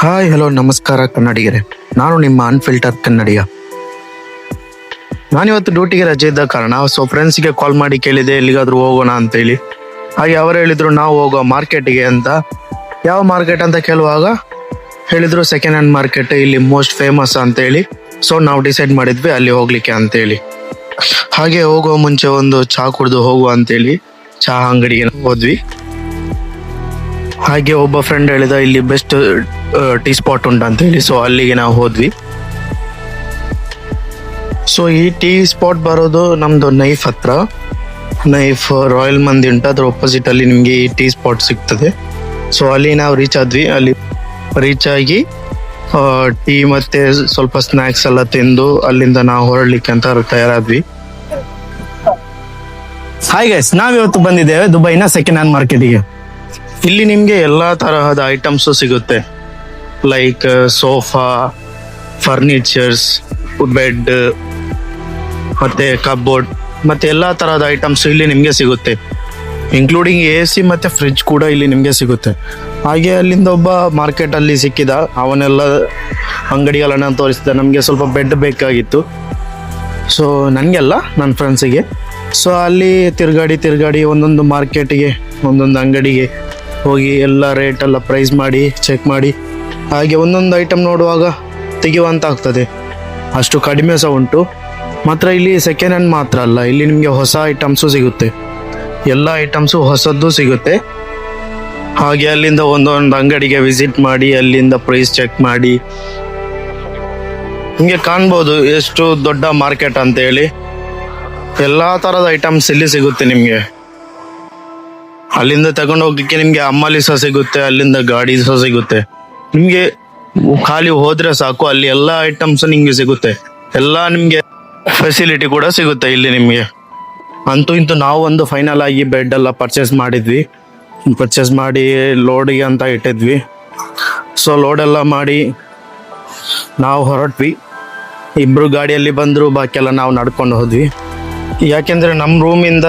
Hi hello ನಮಸ್ಕಾರ ಕನ್ನಡಿಗರೇ. ನಾನು ನಿಮ್ಮ ಅನ್ಫಿಲ್ಟರ್ ಕನ್ನಡಿಗ. ನಾನಿವತ್ತು ಡ್ಯೂಟಿಗೆ ರಜೆ ಇದ್ದ ಕಾರಣ ಫ್ರೆಂಡ್ಸ್ಗೆ ಕಾಲ್ ಮಾಡಿ ಕೇಳಿದೆ ಎಲ್ಲಿಗಾದ್ರೂ ಹೋಗೋಣ ಅಂತೇಳಿ. ಹಾಗೆ ಅವರು ಹೇಳಿದ್ರು ನಾವು ಹೋಗೋ ಮಾರ್ಕೆಟಿಗೆ ಅಂತ. ಯಾವ ಮಾರ್ಕೆಟ್ ಅಂತ ಕೇಳುವಾಗ ಹೇಳಿದ್ರು ಸೆಕೆಂಡ್ ಹ್ಯಾಂಡ್ ಮಾರ್ಕೆಟ್ ಇಲ್ಲಿ ಮೋಸ್ಟ್ ಫೇಮಸ್ ಅಂತೇಳಿ. ಸೊ ನಾವು ಡಿಸೈಡ್ ಮಾಡಿದ್ವಿ ಅಲ್ಲಿ ಹೋಗ್ಲಿಕ್ಕೆ ಅಂತೇಳಿ. ಹಾಗೆ ಹೋಗೋ ಮುಂಚೆ ಒಂದು ಚಹಾ ಕುಡಿದು ಹೋಗುವ ಅಂತೇಳಿ ಚಹಾ ಅಂಗಡಿಗೆ ಹೋದ್ವಿ. ಹಾಗೆ ಒಬ್ಬ ಫ್ರೆಂಡ್ ಹೇಳಿದ ಇಲ್ಲಿ ಬೆಸ್ಟ್ ಟೀ ಸ್ಪಾಟ್ ಉಂಟು ಅಂತ ಹೇಳಿ. ಸೊ ಅಲ್ಲಿಗೆ ನಾವು ಹೋದ್ವಿ. ಸೊ ಈ ಟೀ ಸ್ಪಾಟ್ ಬರೋದು ನಮ್ದು ನೈಫ್ ಹತ್ರ. ನೈಫ್ ರಾಯಲ್ ಮಂದಿ ಉಂಟು, ಅದ್ರ ಒಪೋಸಿಟ್ ಅಲ್ಲಿ ನಿಮ್ಗೆ ಈ ಟೀ ಸ್ಪಾಟ್ ಸಿಗ್ತದೆ. ಸೊ ಅಲ್ಲಿ ನಾವು ರೀಚ್ ಆದ್ವಿ. ಅಲ್ಲಿ ರೀಚ್ ಆಗಿ ಟೀ ಮತ್ತೆ ಸ್ವಲ್ಪ ಸ್ನಾಕ್ಸ್ ಎಲ್ಲ ತಿಂದು ಅಲ್ಲಿಂದ ನಾವು ಹೊರಡ್ಲಿಕ್ಕೆ ಅಂತ ತಯಾರಾದ್ವಿ. ಹಾಯ್ ಗೈಸ್, ನಾವಿವತ್ತು ಬಂದಿದ್ದೇವೆ ದುಬೈನ ಸೆಕೆಂಡ್ ಹ್ಯಾಂಡ್ ಮಾರ್ಕೆಟಿಗೆ. ಇಲ್ಲಿ ನಿಮ್ಗೆ ಎಲ್ಲಾ ತರಹದ ಐಟಮ್ಸ್ ಸಿಗುತ್ತೆ. ಲೈಕ್ ಸೋಫಾ, ಫರ್ನಿಚರ್ಸ್, ಬೆಡ್ ಮತ್ತೆ ಕಬೋರ್ಡ್ ಮತ್ತೆ ಎಲ್ಲಾ ತರಹದ ಐಟಮ್ಸ್ ಇಲ್ಲಿ ನಿಮ್ಗೆ ಸಿಗುತ್ತೆ. ಇನ್ಕ್ಲೂಡಿಂಗ್ AC ಮತ್ತೆ ಫ್ರಿಡ್ಜ್ ಕೂಡ ಇಲ್ಲಿ ನಿಮ್ಗೆ ಸಿಗುತ್ತೆ. ಹಾಗೆ ಅಲ್ಲಿಂದ ಒಬ್ಬ ಮಾರ್ಕೆಟ್ ಅಲ್ಲಿ ಸಿಕ್ಕಿದ, ಅವನೆಲ್ಲ ಅಂಗಡಿಗಳನ್ನ ತೋರಿಸಿದ. ನಮ್ಗೆ ಸ್ವಲ್ಪ ಬೆಡ್ ಬೇಕಾಗಿತ್ತು. ಸೊ ನನಗೆಲ್ಲ ನನ್ನ ಫ್ರೆಂಡ್ಸಿಗೆ. ಸೊ ಅಲ್ಲಿ ತಿರ್ಗಾಡಿ ಒಂದೊಂದು ಮಾರ್ಕೆಟಿಗೆ ಒಂದೊಂದು ಅಂಗಡಿಗೆ ಹೋಗಿ ಎಲ್ಲ ರೇಟ್ ಎಲ್ಲ ಪ್ರೈಸ್ ಮಾಡಿ ಚೆಕ್ ಮಾಡಿ ಹಾಗೆ ಒಂದೊಂದು ಐಟಮ್ ನೋಡುವಾಗ ತೆಗೆಯುವಂತ ಆಗ್ತದೆ. ಅಷ್ಟು ಕಡಿಮೆ ಸಹ ಉಂಟು. ಮಾತ್ರ ಇಲ್ಲಿ ಸೆಕೆಂಡ್ ಹ್ಯಾಂಡ್ ಮಾತ್ರ ಅಲ್ಲ, ಇಲ್ಲಿ ನಿಮಗೆ ಹೊಸ ಐಟಮ್ಸು ಸಿಗುತ್ತೆ. ಎಲ್ಲ ಐಟಮ್ಸು ಹೊಸದ್ದು ಸಿಗುತ್ತೆ. ಹಾಗೆ ಅಲ್ಲಿಂದ ಒಂದೊಂದು ಅಂಗಡಿಗೆ ವಿಸಿಟ್ ಮಾಡಿ ಅಲ್ಲಿಂದ ಪ್ರೈಸ್ ಚೆಕ್ ಮಾಡಿ ನಿಮಗೆ ಕಾಣ್ಬೋದು ಎಷ್ಟು ದೊಡ್ಡ ಮಾರ್ಕೆಟ್ ಅಂತ ಹೇಳಿ. ಎಲ್ಲಾ ತರದ ಐಟಮ್ಸ್ ಇಲ್ಲಿ ಸಿಗುತ್ತೆ ನಿಮ್ಗೆ. ಅಲ್ಲಿಂದ ತಗೊಂಡು ಹೋಗ್ಲಿಕ್ಕೆ ನಿಮ್ಗೆ ಅಮ್ಮಲಿ ಸಹ ಸಿಗುತ್ತೆ, ಅಲ್ಲಿಂದ ಗಾಡಿ ಸಹ ಸಿಗುತ್ತೆ. ನಿಮ್ಗೆ ಖಾಲಿ ಹೋದ್ರೆ ಸಾಕು, ಅಲ್ಲಿ ಎಲ್ಲಾ ಐಟಮ್ಸ್ ನಿಮ್ಗೆ ಸಿಗುತ್ತೆ. ಎಲ್ಲಾ ನಿಮ್ಗೆ ಫೆಸಿಲಿಟಿ ಕೂಡ ಸಿಗುತ್ತೆ ಇಲ್ಲಿ ನಿಮ್ಗೆ. ಅಂತೂ ಇಂತೂ ನಾವು ಒಂದು ಫೈನಲ್ ಆಗಿ ಬೆಡ್ ಎಲ್ಲ ಪರ್ಚೇಸ್ ಮಾಡಿ ಲೋಡಿಗೆ ಅಂತ ಇಟ್ಟಿದ್ವಿ. ಸೊ ಲೋಡ್ ಎಲ್ಲ ಮಾಡಿ ನಾವು ಹೊರಟ್ವಿ. ಇಬ್ರು ಗಾಡಿಯಲ್ಲಿ ಬಂದ್ರು, ಬಾಕಿ ಎಲ್ಲ ನಾವು ನಡ್ಕೊಂಡು ಹೋದ್ವಿ. ಯಾಕೆಂದ್ರೆ ನಮ್ಮ ರೂಮಿಂದ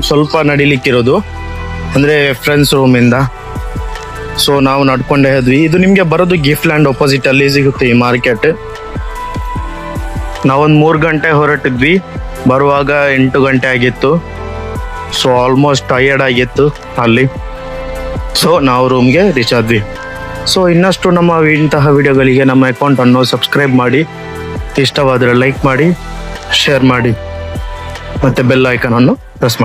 ಸ್ವಲ್ಪ ನಡಿಲಿಕ್ಕಿರೋದು, ಅಂದ್ರೆ ಫ್ರೆಂಡ್ಸ್ ರೂಮಿಂದ. ಸೊ ನಾವು ನಡ್ಕೊಂಡೇ ಹೋದ್ವಿ. ಇದು ನಿಮ್ಗೆ ಬರೋದು ಗಿಫ್ಟ್ ಲ್ಯಾಂಡ್ ಅಪೋಸಿಟ್ ಅಲ್ಲಿ ಸಿಗುತ್ತೆ ಈ ಮಾರ್ಕೆಟ್. ನಾವೊಂದು 3 ಗಂಟೆ ಹೊರಟಿದ್ವಿ, ಬರುವಾಗ 8 ಗಂಟೆ ಆಗಿತ್ತು. ಸೊ ಆಲ್ಮೋಸ್ಟ್ ಟಯರ್ಡ್ ಆಗಿತ್ತು ಅಲ್ಲಿ. ಸೊ ನಾವು ರೂಮ್ಗೆ ರೀಚ್ ಆದ್ವಿ. ಸೊ ಇನ್ನಷ್ಟು ನಮ್ಮ ಇಂತಹ ವಿಡಿಯೋಗಳಿಗೆ ನಮ್ಮ ಅಕೌಂಟನ್ನು ಸಬ್ಸ್ಕ್ರೈಬ್ ಮಾಡಿ, ಇಷ್ಟವಾದರೆ ಲೈಕ್ ಮಾಡಿ, ಶೇರ್ ಮಾಡಿ, ಮತ್ತೆ ಬೆಲ್ ಐಕಾನ್ ಅನ್ನು ಪ್ರೆಸ್ ಮಾಡಿ.